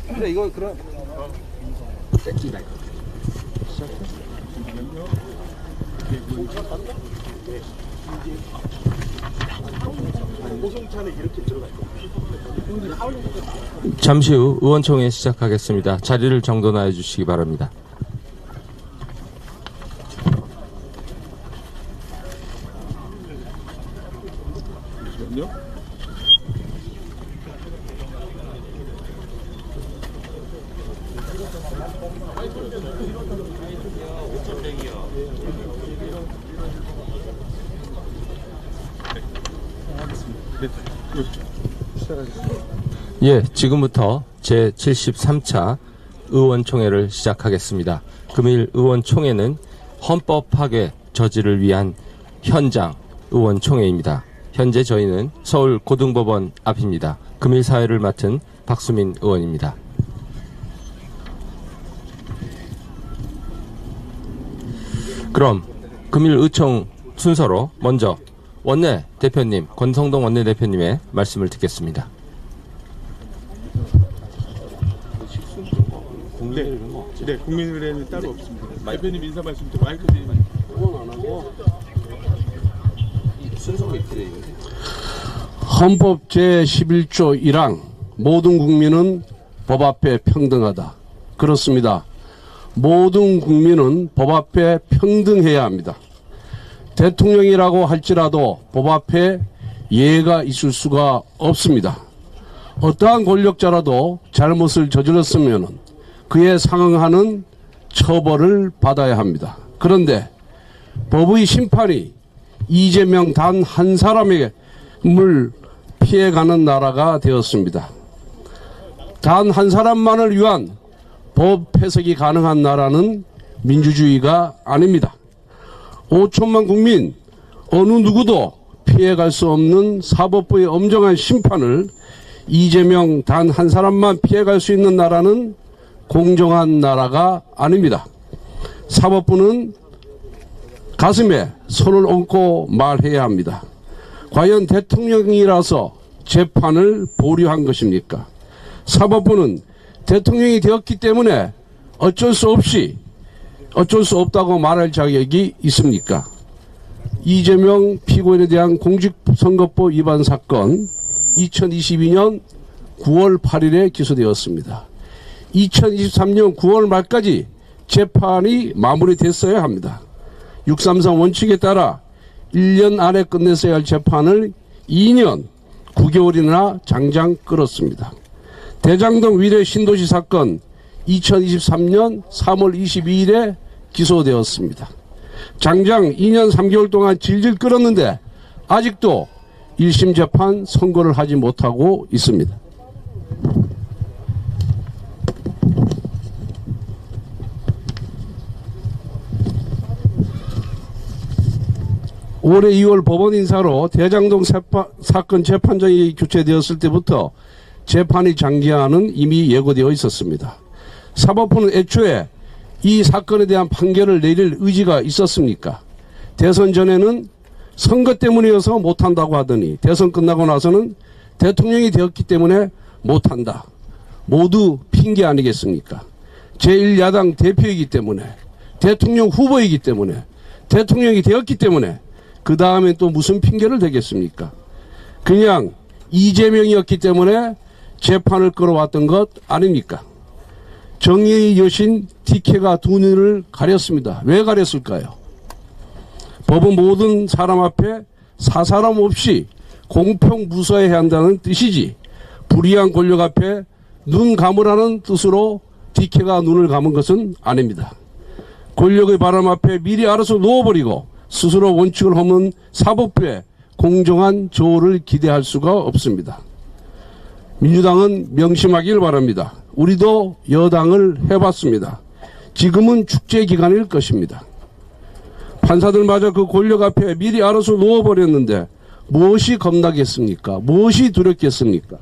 근데 이거 그럼 잠시 후 의원총회 시작하겠습니다. 자리를 정돈하여 주시기 바랍니다. 예, 지금부터 제73차 의원총회를 시작하겠습니다. 금일 의원총회는 헌법 파괴 저지를 위한 현장 의원총회입니다. 현재 저희는 서울 고등법원 앞입니다. 금일 사회를 맡은 박수민 의원입니다. 그럼 금일 의총 순서로 먼저 원내 대표님, 권성동 원내 대표님의 말씀을 듣겠습니다. 네, 국민의힘은 따로 없습니다. 대표님 인사 말씀 좀 마이크 드리면. 헌법 제11조 1항 모든 국민은 법 앞에 평등하다. 그렇습니다. 모든 국민은 법 앞에 평등해야 합니다. 대통령이라고 할지라도 법 앞에 예가 있을 수가 없습니다. 어떠한 권력자라도 잘못을 저질렀으면 그에 상응하는 처벌을 받아야 합니다. 그런데 법의 심판이 이재명 단 한 사람에게 물 피해가는 나라가 되었습니다. 단 한 사람만을 위한 법 해석이 가능한 나라는 민주주의가 아닙니다. 5천만 국민 어느 누구도 피해갈 수 없는 사법부의 엄정한 심판을 이재명 단 한 사람만 피해갈 수 있는 나라는 공정한 나라가 아닙니다. 사법부는 가슴에 손을 얹고 말해야 합니다. 과연 대통령이라서 재판을 보류한 것입니까? 사법부는 대통령이 되었기 때문에 어쩔 수 없다고 말할 자격이 있습니까? 이재명 피고인에 대한 공직선거법 위반 사건 2022년 9월 8일에 기소되었습니다. 2023년 9월 말까지 재판이 마무리됐어야 합니다. 633 원칙에 따라 1년 안에 끝냈어야 할 재판을 2년 9개월이나 장장 끌었습니다. 대장동 위례 신도시 사건 2023년 3월 22일에 기소되었습니다. 장장 2년 3개월 동안 질질 끌었는데 아직도 1심 재판 선고를 하지 못하고 있습니다. 올해 2월 법원 인사로 대장동 사건 재판정이 교체되었을 때부터 재판이 장기화는 이미 예고되어 있었습니다. 사법부는 애초에 이 사건에 대한 판결을 내릴 의지가 있었습니까? 대선 전에는 선거 때문이어서 못한다고 하더니 대선 끝나고 나서는 대통령이 되었기 때문에 못한다. 모두 핑계 아니겠습니까? 제1야당 대표이기 때문에, 대통령 후보이기 때문에, 대통령이 되었기 때문에 그 다음에 또 무슨 핑계를 대겠습니까? 그냥 이재명이었기 때문에 재판을 끌어왔던 것 아닙니까? 정의의 여신 디케가 두 눈을 가렸습니다. 왜 가렸을까요? 법은 모든 사람 앞에 사사람 없이 공평 무서워해야 한다는 뜻이지 불의한 권력 앞에 눈 감으라는 뜻으로 디케가 눈을 감은 것은 아닙니다. 권력의 바람 앞에 미리 알아서 놓아버리고 스스로 원칙을 허문 사법부에 공정한 조를 기대할 수가 없습니다. 민주당은 명심하길 바랍니다. 우리도 여당을 해봤습니다. 지금은 축제 기간일 것입니다. 판사들마저 그 권력 앞에 미리 알아서 놓아버렸는데 무엇이 겁나겠습니까? 무엇이 두렵겠습니까?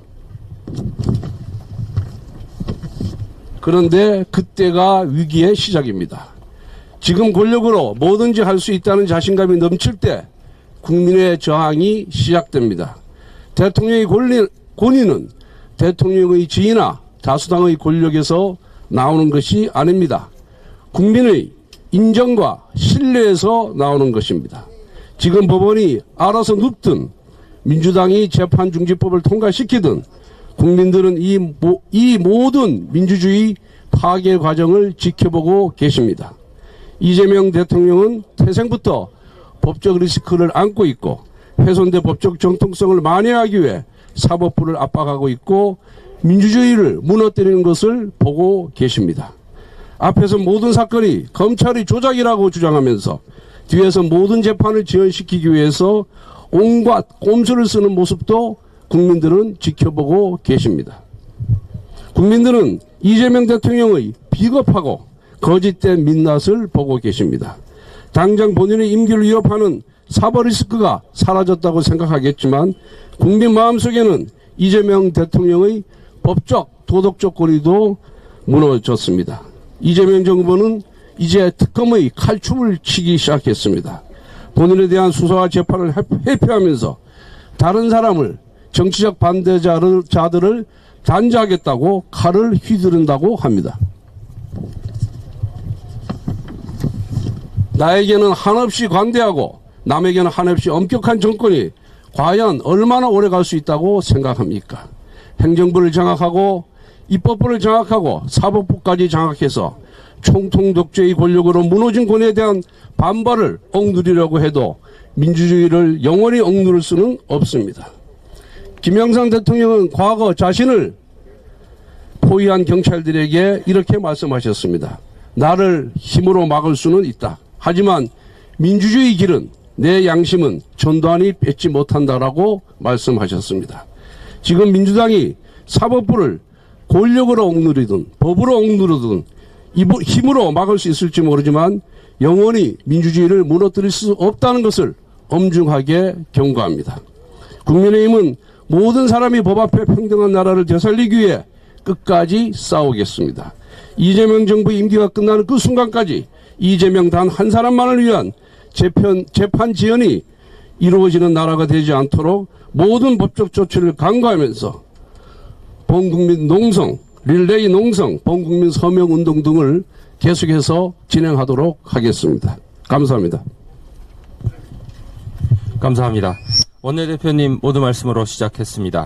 그런데 그때가 위기의 시작입니다. 지금 권력으로 뭐든지 할 수 있다는 자신감이 넘칠 때 국민의 저항이 시작됩니다. 대통령의 권위는 대통령의 지위나 다수당의 권력에서 나오는 것이 아닙니다. 국민의 인정과 신뢰에서 나오는 것입니다. 지금 법원이 알아서 눕든 민주당이 재판중지법을 통과시키든 국민들은 이 모든 민주주의 파괴 과정을 지켜보고 계십니다. 이재명 대통령은 태생부터 법적 리스크를 안고 있고 훼손된 법적 정통성을 만회하기 위해 사법부를 압박하고 있고 민주주의를 무너뜨리는 것을 보고 계십니다. 앞에서 모든 사건이 검찰의 조작이라고 주장하면서 뒤에서 모든 재판을 지연시키기 위해서 온갖 꼼수를 쓰는 모습도 국민들은 지켜보고 계십니다. 국민들은 이재명 대통령의 비겁하고 거짓된 민낯을 보고 계십니다. 당장 본인의 임기를 위협하는 사법 리스크가 사라졌다고 생각하겠지만 국민 마음속에는 이재명 대통령의 법적 도덕적 권위도 무너졌습니다. 이재명 정부는 이제 특검의 칼춤을 치기 시작했습니다. 본인에 대한 수사와 재판을 회피하면서 다른 사람을 정치적 반대자들을 단죄하겠다고 칼을 휘두른다고 합니다. 나에게는 한없이 관대하고 남에게는 한없이 엄격한 정권이 과연 얼마나 오래 갈 수 있다고 생각합니까? 행정부를 장악하고 입법부를 장악하고 사법부까지 장악해서 총통 독재의 권력으로 무너진 권위에 대한 반발을 억누르려고 해도 민주주의를 영원히 억누를 수는 없습니다. 김영삼 대통령은 과거 자신을 포위한 경찰들에게 이렇게 말씀하셨습니다. 나를 힘으로 막을 수는 있다. 하지만 민주주의 길은 내 양심은 전두환이 뺏지 못한다라고 말씀하셨습니다. 지금 민주당이 사법부를 권력으로 억누르든 법으로 억누르든 힘으로 막을 수 있을지 모르지만 영원히 민주주의를 무너뜨릴 수 없다는 것을 엄중하게 경고합니다. 국민의힘은 모든 사람이 법 앞에 평등한 나라를 되살리기 위해 끝까지 싸우겠습니다. 이재명 정부 임기가 끝나는 그 순간까지 이재명 단 한 사람만을 위한 재판 지연이 이루어지는 나라가 되지 않도록 모든 법적 조치를 강구하면서 범국민 농성, 릴레이 농성, 범국민 서명 운동 등을 계속해서 진행하도록 하겠습니다. 감사합니다. 감사합니다. 원내대표님 모두 말씀으로 시작했습니다.